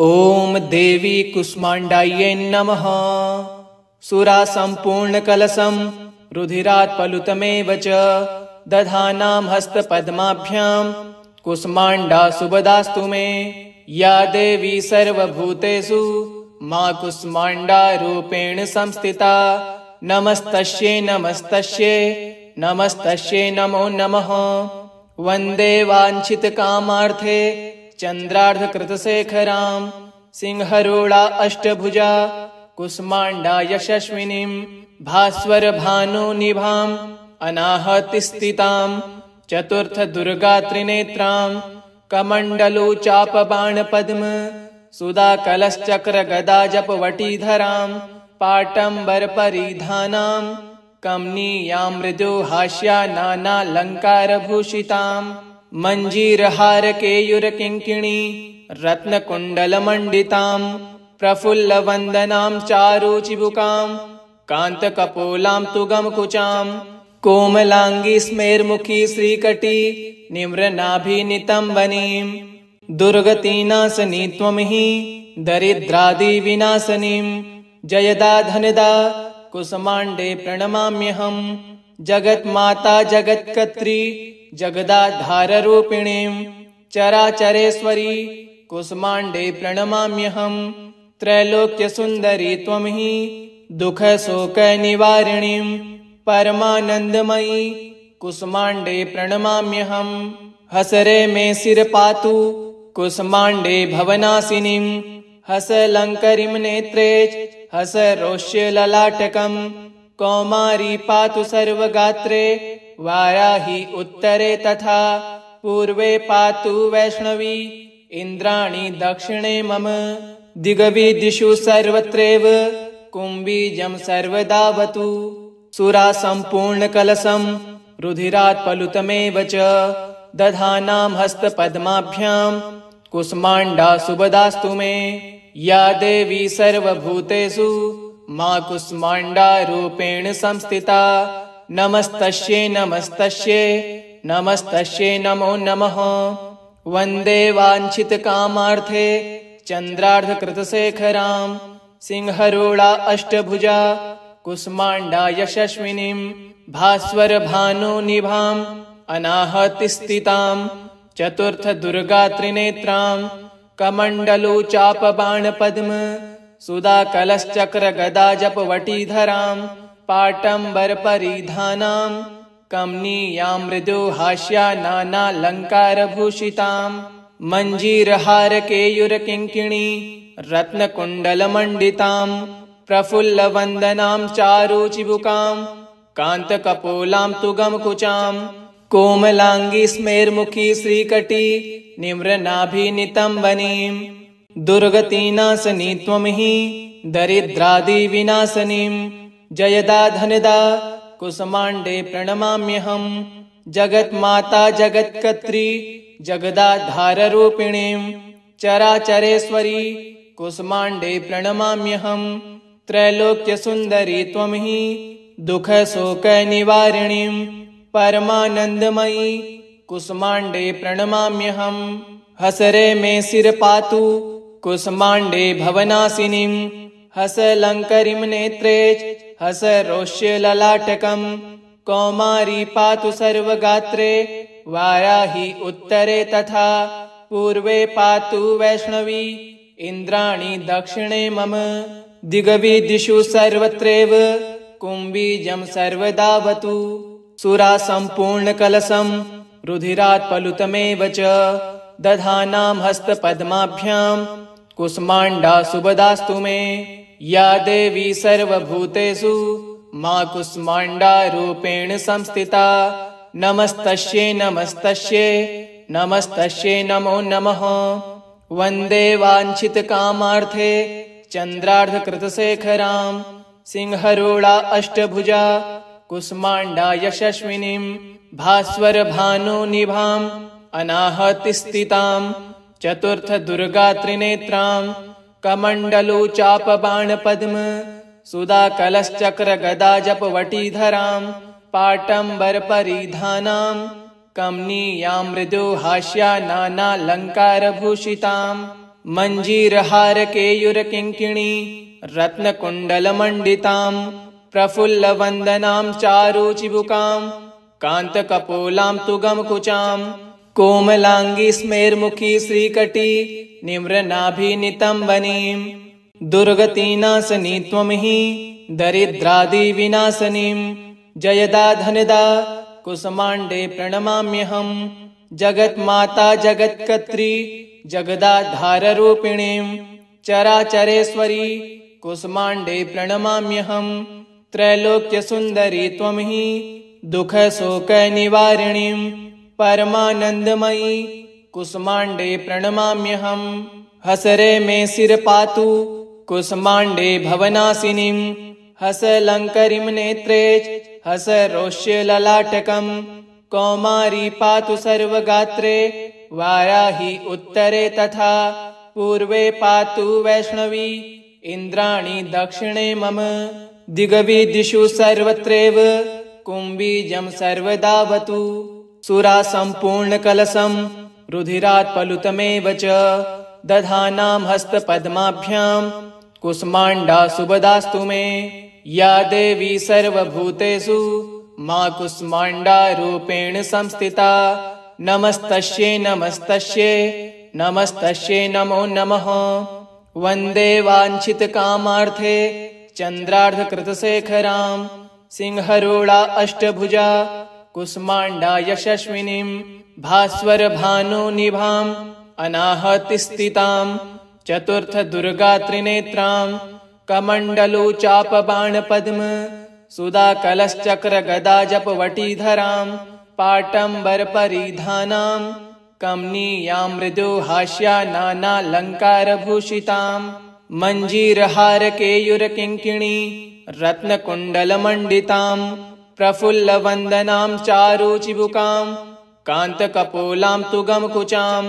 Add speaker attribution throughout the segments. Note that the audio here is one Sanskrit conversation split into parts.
Speaker 1: ओम देवी कुष्माण्डायै नमः। सुरा सम्पूर्णकलशं रुधिरात् पलुतमेव च दधानां हस्तपद्माभ्यां कुष्माण्डा सुभदास्तु मे। या देवी सर्वभूतेषु मां कुष्माण्डा रूपेण संस्थिता। नमस्तस्यै नमस्तस्यै नमस्तस्यै नमो नमः। वन्दे वाञ्छितकामार्थे चन्द्रार्धकृतशेखरां सिंहरूढा अष्टभुजा कुष्माण्डा यशस्विनीं भास्वरभानुनिभाम् अनाहतिस्थितां चतुर्थदुर्गा त्रिनेत्रां कमण्डलुचापबाणपद्म सुधाकलशचक्रगदाजपवटीधरां पाटम्बरपरिधानां कमनीयां मृदुहास्या नानालङ्कारभूषितां मञ्जीरहारकेयूरकिङ्किणी रत्नकुण्डलमण्डितां प्रफुल्लवन्दनां चारुचिबुकां कान्तकपोलां तुगमकुचां कोमलाङ्गी स्मेर्मुखी श्रीकटी निम्रनाभिनितम्बनीं दुर्गतिनाशनी त्वं हि दरिद्रादिविनाशनीं जयदा धनदा कुष्माण्डे प्रणमाम्यहम्। जगन्माता जगत्कर्त्री जगदाधाररूपिणीं चराचरेश्वरी कुष्माण्डे प्रणमाम्यहम्। त्रैलोक्यसुन्दरी त्वं हि दुःखशोकनिवारिणीं परमानन्दमयी कुष्माण्डे प्रणमाम्यहम्। हसरे मे शिर पातु कुष्माण्डे भवनाशिनीं हसलङ्करीं नेत्रे हसरोष्यललाटकं कौमारी पातु सर्वगात्रे वाराही उत्तरे तथा पूर्वे पातु वैष्णवी इन्द्राणी दक्षिणे मम। दिग्विदिषु सर्वत्रैव कुम्भीजं सर्वदावतु। सुरा सम्पूर्णकलशं रुधिरात् पलुतमेव च दधानां हस्तपद्माभ्यां कुष्माण्डा सुभदास्तु मे। या देवी सर्वभूतेषु मां कुष्माण्डा रूपेण संस्थिता। नमस्तस्यै नमस्तस्यै नमस्तस्यै नमो नमः। वन्दे वाञ्छितकामार्थे चन्द्रार्धकृतशेखरां सिंहरूढा अष्टभुजा कुष्माण्डा यशस्विनीं भास्वरभानुनिभाम् अनाहतिस्थितां चतुर्थदुर्गा त्रिनेत्रां कमण्डलुचापबाणपद्म सुधाकलशचक्रगदाजपवटीधरां पाटम्बरपरिधानां कमनीयां मृदुहास्या नानालङ्कारभूषितां मञ्जीरहारकेयूरकिङ्किणी रत्नकुण्डलमण्डितां प्रफुल्लवन्दनां चारुचिबुकां कान्तकपोलां तुगमकुचां कोमलाङ्गी स्मेर्मुखी श्रीकटी निम्रनाभिनितम्बनीं दुर्गतिनाशनी त्वं हि दरिद्रादिविनाशनीं जयदा धनदा कुष्माण्डे प्रणमाम्यहम्। जगन्माता जगत्कर्त्री जगदाधाररूपिणीं चराचरेश्वरी कुष्माण्डे प्रणमाम्यहम्। त्रैलोक्यसुन्दरी त्वं हि दुःखशोकनिवारिणीं परमानन्दमयी कुष्माण्डे प्रणमाम्यहम्। हसरे मे शिर पातु कुष्माण्डे भवनाशिनीं हसलङ्करीं नेत्रे हसरोष्यललाटकं कौमारी पातु सर्वगात्रे वाराही उत्तरे तथा पूर्वे पातु वैष्णवी इन्द्राणी दक्षिणे मम। दिग्विदिषु सर्वत्रैव कुम्भीजं सर्वदावतु। सुरा सम्पूर्णकलशं रुधिरात् पलुतमेव च दधानां हस्तपद्माभ्यां कुष्माण्डा सुभदास्तु मे। या देवी सर्वभूतेषु मां कुष्माण्डा रूपेण संस्थिता। नमस्तस्यै नमस्तस्यै नमस्तस्यै नमो नमः। वन्दे वाञ्छितकामार्थे चन्द्रार्धकृतशेखरां सिंहरूढा अष्टभुजा कुष्माण्डा यशस्विनीं भास्वरभानुनिभाम् अनाहतिस्थितां चतुर्थदुर्गा त्रिनेत्रां कमण्डलुचापबाणपद्म सुधाकलशचक्रगदाजपवटीधरां पाटम्बरपरिधानां कमनीयां मृदुहास्या नानालङ्कारभूषितां मञ्जीरहारकेयूरकिङ्किणी रत्नकुण्डलमण्डिताम् प्रफुल्लवन्दनां चारुचिबुकाम् कान्तकपोलां तु गमकुचाम् कोमलाङ्गी स्मेर्मुखी श्रीकटी निम्रनाभिनितम्बनीम् दुर्गतिनाशनी त्वं हि दरिद्रादिविनाशनीम् जयदा धनदा कुसुमाण्डे प्रणमाम्यहम् जगन्माता जगत्कर्त्री जगदाधाररूपिणीम् चराचरेश्वरी कुसुमाण्डे प्रणमाम्यहम् त्रैलोक्यसुन्दरी त्वं हि दुःखशोकनिवारिणीम् परमानन्दमयी कुसुमाण्डे प्रणमाम्यहम् हसरे मे सिर पातु कुसुमाण्डे भवनाशिनीम् हसलङ्करीं नेत्रे हसरोष्य ललाटकम् कौमारी पातु सर्वगात्रे वाराही उत्तरे तथा पूर्वे पातु वैष्णवी इन्द्राणी दक्षिणे मम दिग्विदिषु सर्वत्रैव कुम्भीजं सर्वदावतु सुरा सम्पूर्णकलशं रुधिरात् पलुतमेव च दधानां हस्तपद्माभ्यां कुसुमाण्डा सुभदास्तु मे या देवी सर्वभूतेषु मा कुसुमाण्डा रूपेण संस्थिता नमस्तस्यै नमस्तस्यै नमस्तस्यै नमो नमः वन्दे वाञ्छितकामार्थे चन्द्रार्धकृतशेखरां सिंहरूढा अष्टभुजा कुसुमाण्डा यशस्विनीं भास्वरभानुनिभां अनाहतिस्थितां चतुर्थदुर्गात्रिनेत्रां कमण्डलुचापबाणपद्म सुधाकलशचक्रगदाजपवटीधरां पाटम्बरपरिधानां कमनीयां मृदुहास्या नानालङ्कारभूषितां मञ्जीरहारकेयूरकिङ्किणी रत्नकुण्डलमण्डितां प्रफुल्लवन्दनां चारुचिबुकां कान्तकपोलां तु गमकुचां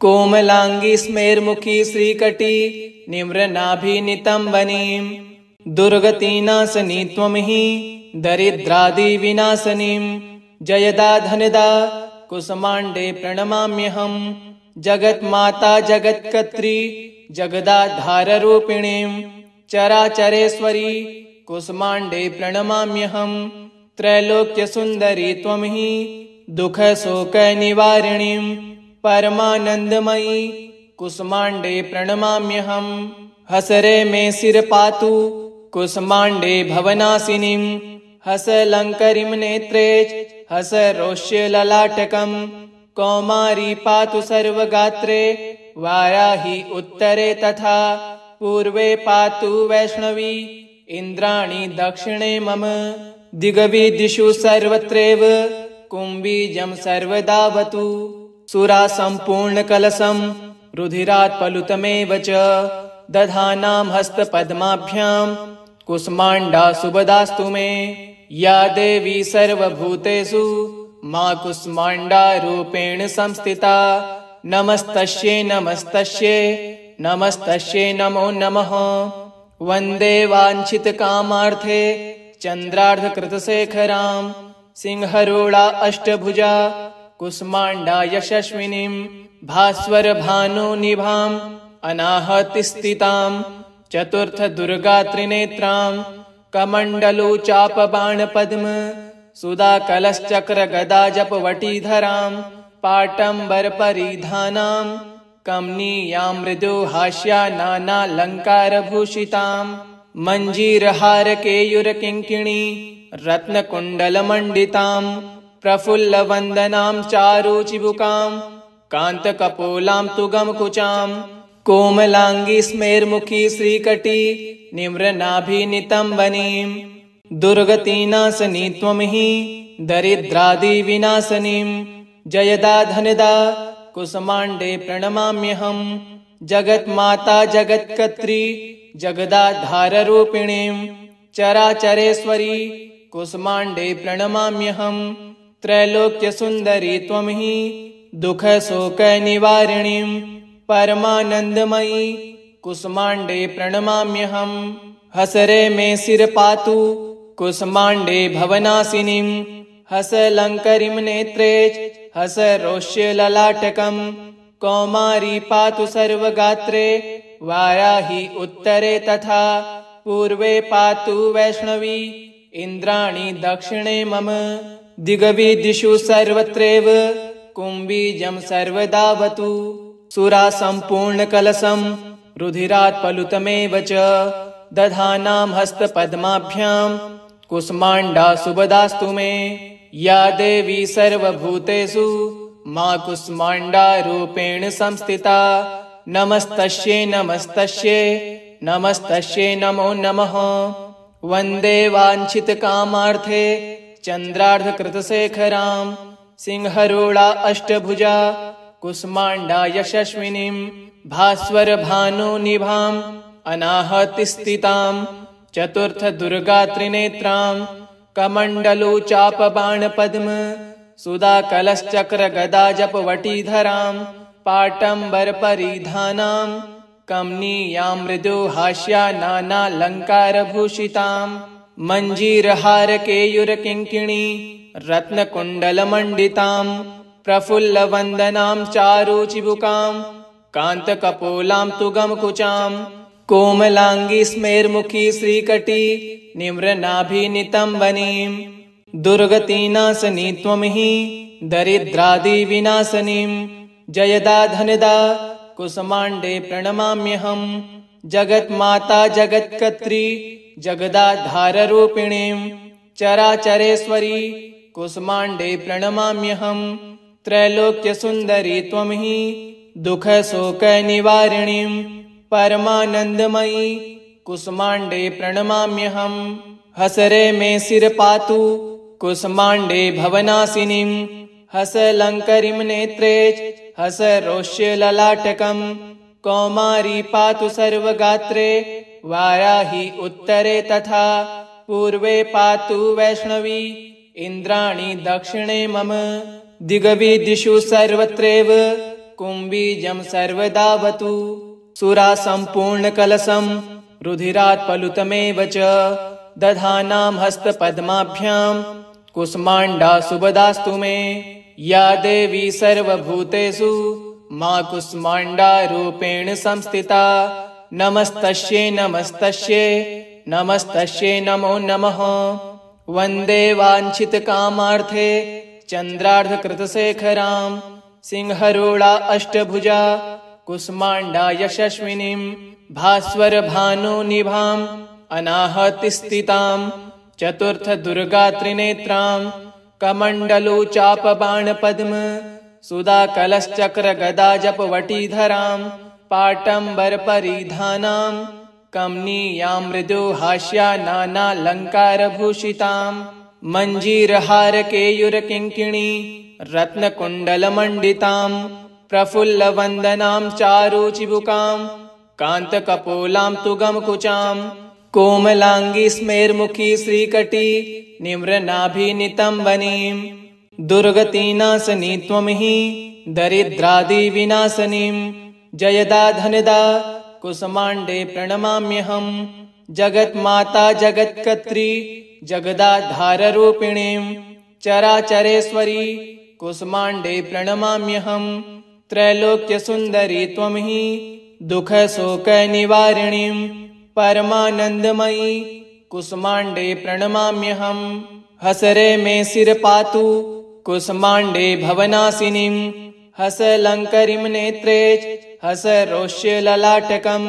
Speaker 1: कोमलाङ्गी स्मेर्मुखी श्रीकटी निम्रनाभिनितम्बनीं दुर्गतिनाशनी त्वं हि दरिद्रादिविनाशनीं जयदा धनदा कुसुमाण्डे प्रणमाम्यहम् जगन्माता जगत्कर्त्री जगदाधाररूपिणीम् चराचरेश्वरी कुसुमाण्डे प्रणमाम्यहम् त्रैलोक्यसुन्दरी त्वं हि दुःखशोकनिवारिणीम् परमानन्दमयी कुसुमाण्डे प्रणमाम्यहम् हसरे मे सिर पातु कुसुमाण्डे भवनाशिनीम् हसलङ्करीं नेत्रे हसरोष्य ललाटकम् कौमारी पातु सर्वगात्रे वाराही उत्तरे तथा पूर्वे पातु वैष्णवी इन्द्राणी दक्षिणे मम दिग्विदिषु सर्वत्रैव कुम्भीजं सर्वदावतु सुरा सम्पूर्णकलशं रुधिरात् पलुतमेव च दधानां हस्तपद्माभ्यां कुसुमाण्डा सुभदास्तु मे या देवी सर्वभूतेषु मा कुसुमाण्डा रूपेण संस्थिता नमस्तस्यै नमस्तस्यै नमस्तस्यै नमो नमः वन्दे वाञ्छितकामार्थे चन्द्रार्धकृतशेखरां सिंहरूढा अष्टभुजा कुसुमाण्डा यशस्विनीं भास्वरभानुनिभां अनाहतिस्थितां चतुर्थदुर्गात्रिनेत्रां कमण्डलुचापबाणपद्म सुधाकलशचक्रगदाजपवटीधरां पाटम्बरपरिधानां कमनीयां मृदुहास्या नानालङ्कारभूषितां मञ्जीरहारकेयूरकिङ्किणी रत्नकुण्डलमण्डितां प्रफुल्लवन्दनां चारुचिबुकां कान्तकपोलां तु गमकुचां कोमलाङ्गी स्मेर्मुखी श्रीकटी निम्रनाभिनितम्बनीं दुर्गतिनाशनी त्वं हि दरिद्रादिविनाशनीं जयदा धनदा कुसुमाण्डे प्रणमाम्यहम् जगन्माता जगत्कर्त्री जगदाधाररूपिणीं चराचरेश्वरी कुसुमाण्डे प्रणमाम्यहम् त्रैलोक्यसुन्दरी त्वं हि दुःखशोकनिवारिणीम् परमानन्दमयी कुसुमाण्डे प्रणमाम्यहम् हसरे मे सिर पातु कुसुमाण्डे भवनाशिनीम् हसलङ्करीं नेत्रे हसरोष्य ललाटकम् कौमारी पातु सर्वगात्रे वाराही उत्तरे तथा पूर्वे पातु वैष्णवी इन्द्राणी दक्षिणे मम दिग्विदिषु सर्वत्रैव कुम्बीजं सर्वदावतु सुरा सम्पूर्णकलशं रुधिरात् पलुतमेव च दधानां हस्तपद्माभ्यां कुष्माण्डा सुभदास्तु मे या देवी सर्वभूतेषु मा कुष्माण्डा रूपेण संस्थिता नमस्तस्यै नमस्तस्यै नमस्तस्यै नमो नमः वन्दे वाञ्छितकामार्थे चन्द्रार्धकृतशेखरां सिंहरूढा अष्टभुजा कुष्माण्डा यशस्विनीं भास्वरभानुनिभां अनाहतिस्थितां चतुर्थदुर्गात्रिनेत्रां कमण्डलुचापबाणपद्म सुधाकलशचक्रगदाजपवटीधरां पाटम्बरपरिधानां कमनीयां मृदुहास्या नानालङ्कारभूषितां मञ्जीरहारकेयूरकिङ्किणी रत्नकुण्डलमण्डितां प्रफुल्लवन्दनां चारुचिबुकां कान्तकपोलां तुगमकुचां कोमलाङ्गी स्मेर्मुखी श्रीकटी निम्रनाभिनितम्बनीं दुर्गतिनाशनी त्वं हि दरिद्रादिविनाशनीं जयदा धनदा कुष्माण्डे प्रणमाम्यहं जगन्माता जगत्कर्त्री जगदाधाररूपिणीं चराचरेश्वरी कुष्माण्डे प्रणमाम्यहं त्रैलोक्यसुन्दरी त्वं हि दुःखशोकनिवारिणीं परमानन्दमयी कुष्माण्डे प्रणमाम्यहं हसरे मे शिर पातु कुष्माण्डे भवनाशिनीं हसलङ्करीं नेत्रे हसरोष्यललाटकं कौमारी पातु सर्वगात्रे वाराही उत्तरे तथा पूर्वे पातु वैष्णवी इन्द्राणी दक्षिणे मम दिग्विदिषु सर्वत्रैव कुम्बीजं सर्वदावतु सुरा सम्पूर्णकलशं रुधिरात् पलुतमेव च दधानां हस्तपद्माभ्यां कुष्माण्डा सुभदास्तु मे या देवी सर्वभूतेषु मा कुष्माण्डा रूपेण संस्थिता नमस्तस्यै नमस्तस्यै नमस्तस्यै नमो नमः वन्दे वाञ्छितकामार्थे चन्द्रार्धकृतशेखरां सिंहरूढा अष्टभुजा कुष्माण्डा यशस्विनीं भास्वरभानुनिभां अनाहतिस्थितां चतुर्थदुर्गात्रिनेत्रां कमण्डलुचापबाणपद्म सुधाकलशचक्रगदाजपवटीधरां पाटम्बरपरिधानां कमनीयां मृदुहास्या नानालङ्कारभूषितां मञ्जीरहारकेयूरकिङ्किणी रत्नकुण्डलमण्डितां प्रफुल्लवन्दनां चारुचिबुकां कान्तकपोलां तुगमकुचां कोमलाङ्गी स्मेर्मुखी श्रीकटी निम्रनाभिनितम्बनीं दुर्गतिनाशनी त्वं हि दरिद्रादिविनाशनीं जयदा धनदा कुष्माण्डे प्रणमाम्यहं जगन्माता जगत्कर्त्री जगदाधाररूपिणीं चराचरेश्वरी कुष्माण्डे प्रणमाम्यहं त्रैलोक्यसुन्दरी त्वं हि दुःखशोकनिवारिणीं परमानन्दमयी कुष्माण्डे प्रणमाम्यहं हसरे मे शिर पातु कुष्माण्डे भवनाशिनीं हसलङ्करीं नेत्रे हसरोष्यललाटकं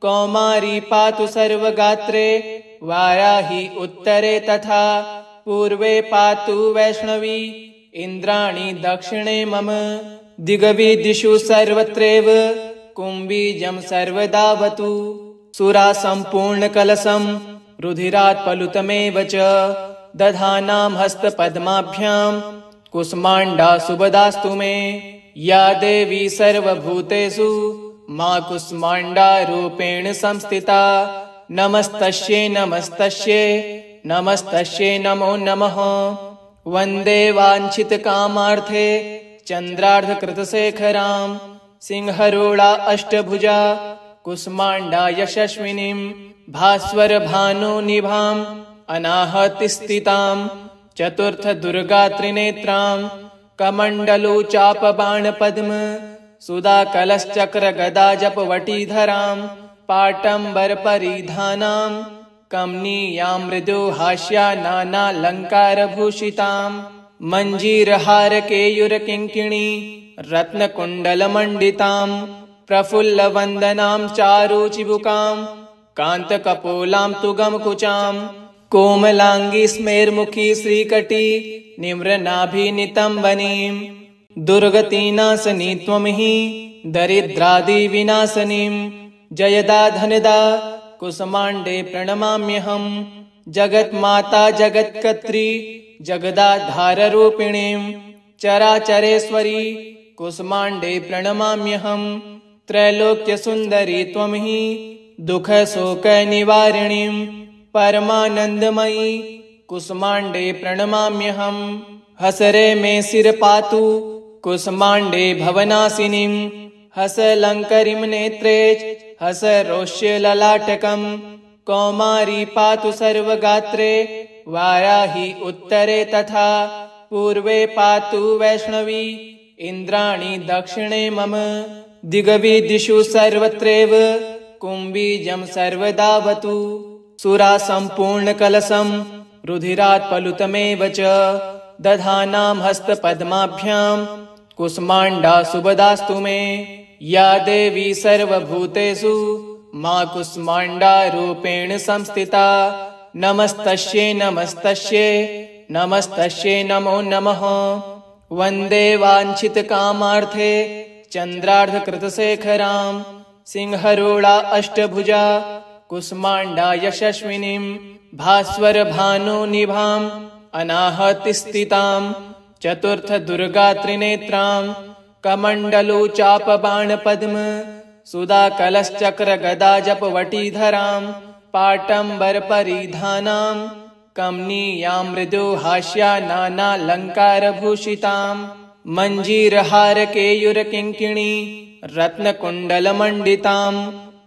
Speaker 1: कौमारी पातु सर्वगात्रे वाराही उत्तरे तथा पूर्वे पातु वैष्णवी इन्द्राणी दक्षिणे मम दिग्विदिषु सर्वत्रैव कुम्बीजं सर्वदावतु सुरा सम्पूर्णकलशं रुधिरात् पलुतमेव च दधानां हस्तपद्माभ्यां कुष्माण्डा सुभदास्तु मे या देवी सर्वभूतेषु मा कुष्माण्डा रूपेण संस्थिता नमस्तस्यै नमस्तस्यै नमस्तस्यै नमो नमः वन्दे वाञ्छितकामार्थे चन्द्रार्धकृतशेखरां सिंहरूढा अष्टभुजा कुष्माण्डा यशस्विनीं भास्वरभानुनिभां अनाहतिस्थितां चतुर्थदुर्गात्रिनेत्रां कमण्डलुचापबाणपद्म सुधाकलश्चक्रगदाजपवटीधरां पाटम्बरपरिधानां कमनीयां मृदुहास्या नानालङ्कारभूषितां मञ्जीरहारकेयूरकिङ्किणी रत्नकुण्डलमण्डितां प्रफुल्लवन्दनां चारुचिबुकां कान्तकपोलां तुगमकुचां कोमलाङ्गी स्मेर्मुखी श्रीकटी निम्रनाभिनितम्बनीं दुर्गतिनाशनी त्वं हि दरिद्रादिविनाशनीं जयदा धनदा कुसुमाण्डे प्रणमाम्यहं जगन्माता जगत्कर्त्री जगदाधाररूपिणीं चराचरेश्वरी कुसुमाण्डे प्रणमाम्यहं त्रैलोक्यसुन्दरी त्वं हि दुःखशोकनिवारिणीं परमानन्दमयी कुसुमाण्डे प्रणमाम्यहं हसरे मे शिर पातु कुसुमाण्डे भवनाशिनीं हसलङ्करीं नेत्रे हसरोष्यललाटकं कौमारी पातु सर्वगात्रे वाराही उत्तरे तथा पूर्वे पातु वैष्णवी इन्द्राणी दक्षिणे मम दिग्विदिषु सर्वत्रैव कुम्भीजं सर्वदावतु सुरा सम्पूर्णकलशं रुधिरात् पलुतमेव च दधानां हस्तपद्माभ्यां कुसुमाण्डा सुभदास्तु मे या देवी सर्वभूतेषु मा कुसुमाण्डारूपेण संस्थिता नमस्तस्यै नमस्तस्यै नमस्तस्यै नमो नमः वन्दे वाञ्छितकामार्थे चन्द्रार्धकृतशेखरां सिंहरूढा अष्टभुजा कुसुमाण्डा यशस्विनीं भास्वरभानुनिभाम् अनाहतिस्थितां चतुर्थदुर्गात्रिनेत्रां कमण्डलुचापबाणपद्म सुधाकलश्चक्रगदाजपवटीधरां पाटम्बरपरिधानां कमनीयां मृदुहास्या नानालङ्कारभूषितां मञ्जीरहारकेयूरकिङ्किणी रत्नकुण्डलमण्डितां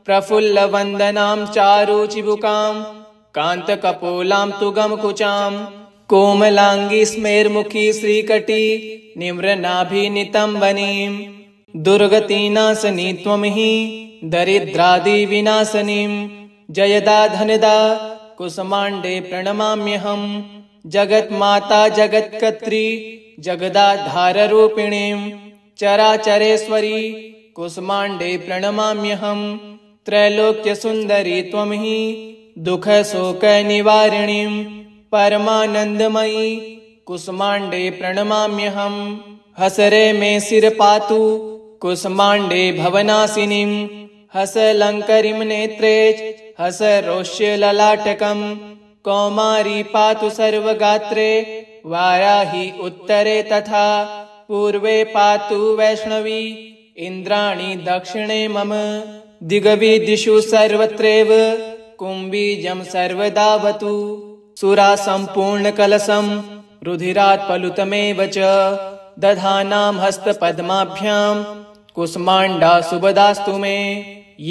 Speaker 1: प्रफुल्लवन्दनां चारुचिबुकां कान्तकपोलां तुगमकुचां कोमलाङ्गी स्मेर्मुखी श्रीकटी निम्रनाभिनितम्बनीं दुर्गतिनाशनी त्वं हि दरिद्रादिविनाशनीं जयदा धनदा कुसुमाण्डे प्रणमाम्यहं जगन्माता जगत्कर्त्री जगदाधाररूपिणीं चराचरेश्वरी कुसुमाण्डे प्रणमाम्यहं त्रैलोक्यसुन्दरी त्वं हि दुःखशोकनिवारिणीं परमानन्दमयी कुसुमाण्डे प्रणमाम्यहं हसरे मे शिर पातु कुसुमाण्डे भवनाशिनीं हसलङ्करीं नेत्रे हसरोष्यललाटकं कौमारी पातु सर्वगात्रे वाराही उत्तरे तथा पूर्वे पातु वैष्णवी इन्द्राणी दक्षिणे मम दिग्विदिषु सर्वत्रैव कुम्भीजं सर्वदावतु सुरा सम्पूर्णकलशं रुधिरात् पलुतमेव च दधानां हस्तपद्माभ्यां कुसुमाण्डा सुभदास्तु मे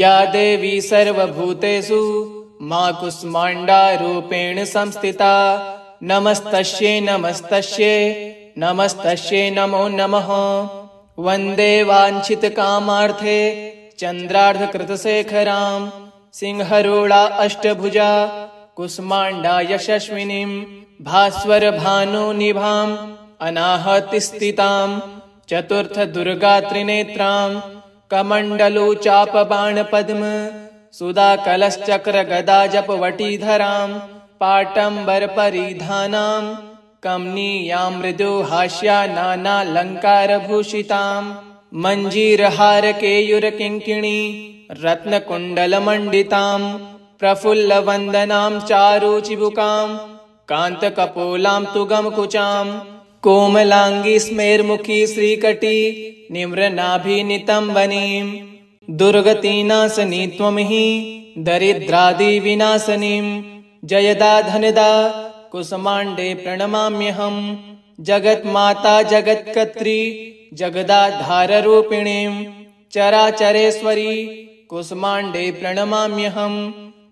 Speaker 1: या देवी सर्वभूतेषु मा कुसुमाण्डारूपेण संस्थिता नमस्तस्यै नमस्तस्यै नमस्तस्यै नमो नमः वन्दे वाञ्छितकामार्थे चन्द्रार्धकृतशेखरां सिंहरूढा अष्टभुजा कुसुमाण्डा यशस्विनीं भास्वरभानुनिभाम् अनाहतिस्थितां चतुर्थदुर्गात्रिनेत्रां कमण्डलुचापबाणपद्म सुधाकलश्चक्रगदाजपवटीधरां पाटम्बरपरिधानां कमनीयां मृदुहास्या नानालङ्कारभूषितां मञ्जीरहारकेयूरकिङ्किणी रत्नकुण्डलमण्डितां प्रफुल्लवन्दनां चारुचिबुकां कान्तकपोलां तुगमकुचां कोमलाङ्गी स्मेर्मुखी श्रीकटी निम्रनाभिनितम्बनीं दुर्गतिनाशनी त्वं हि दरिद्रादिविनाशनीं जयदा धनदा कुसुमाण्डे प्रणमाम्यहं जगन्माता जगत्कर्त्री जगदाधाररूपिणीं चराचरेश्वरी कुसुमाण्डे प्रणमाम्यहं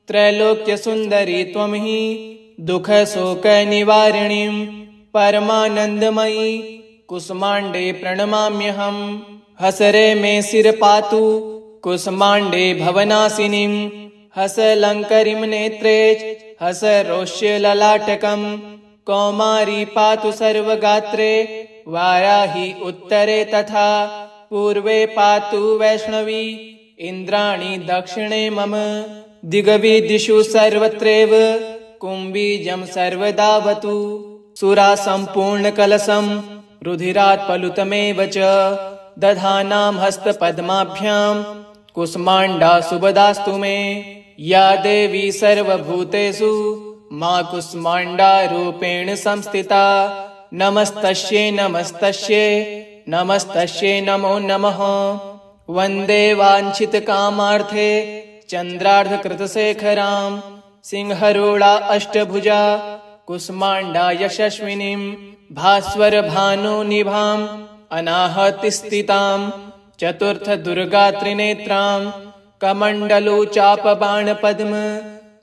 Speaker 1: त्रैलोक्यसुन्दरी त्वं हि दुःखशोकनिवारिणीं परमानन्दमयी कुसुमाण्डे प्रणमाम्यहं हसरे मे सिर पातु कुसमाण्डे भवनाशिनीं हसलङ्करीं नेत्रेच हसरोष्य ललाटकम् कौमारी पातु सर्वगात्रे वाराही उत्तरे तथा पूर्वे पातु वैष्णवी इन्द्राणी दक्षिणे मम दिग्विदिषु सर्वत्रैव कुम्भीजं सर्वदावतु सुरा सम्पूर्णकलशं रुधिरात् पलुतमेव च दधानां हस्तपद्माभ्यां कुष्माण्डा सुभदास्तु मे या देवी सर्वभूतेषु मा कुष्माण्डा रूपेण संस्थिता नमस्तस्यै नमस्तस्यै नमस्तस्यै नमो नमः। वन्दे वाञ्छितकामार्थे चन्द्रार्धकृतशेखरां सिंहरूढा अष्टभुजा कुष्माण्डा यशस्विनीं भास्वरभानुनिभां अनाहतिस्थितां चतुर्थदुर्गात्रिनेत्रां कमण्डलुचापबाणपद्म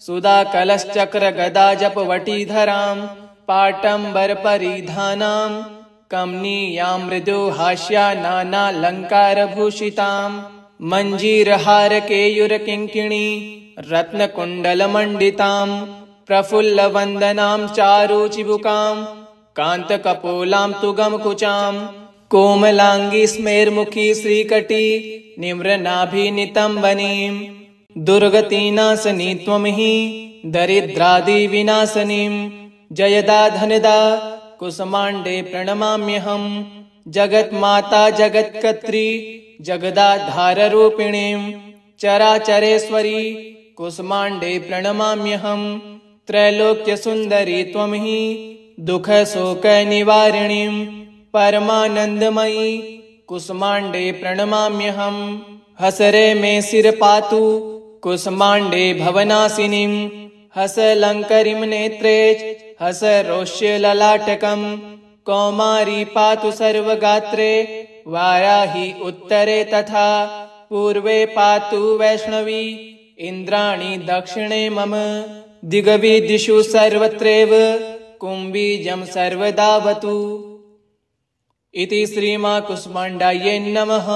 Speaker 1: सुधाकलशचक्रगदाजपवटीधरां पाटम्बरपरिधानां कमनीयां मृदुहास्या नानालङ्कारभूषितां मञ्जीरहारकेयूरकिङ्किणी रत्नकुण्डलमण्डितां प्रफुल्लवन्दनां चारुचिबुकां कान्तकपोलां तुगमकुचां कोमलाङ्गी स्मेर्मुखी श्रीकटी निम्रनाभिनितम्बनीं दुर्गतिनाशनी त्वं हि दरिद्रादिविनाशनीं जयदा धनदा कुष्माण्डे प्रणमाम्यहं जगन्माता जगत्कर्त्री जगदाधाररूपिणीं चराचरेश्वरी कुष्माण्डे प्रणमाम्यहं त्रैलोक्यसुन्दरी त्वं हि दुःखशोकनिवारिणीं परमानन्दमयी कुष्माण्डे प्रणमाम्यहं हसरे मे सिर पातु कुष्माण्डे भवनाशिनीं हसलङ्करीं नेत्रेच हसरोष्य ललाटकम् कौमारी पातु सर्वगात्रे वाराही उत्तरे तथा पूर्वे पातु वैष्णवी इन्द्राणी दक्षिणे मम दिग्विदिषु सर्वत्रैव कुम्भीजं सर्वदावतु इति श्रीमा कुष्माण्डायै नमः।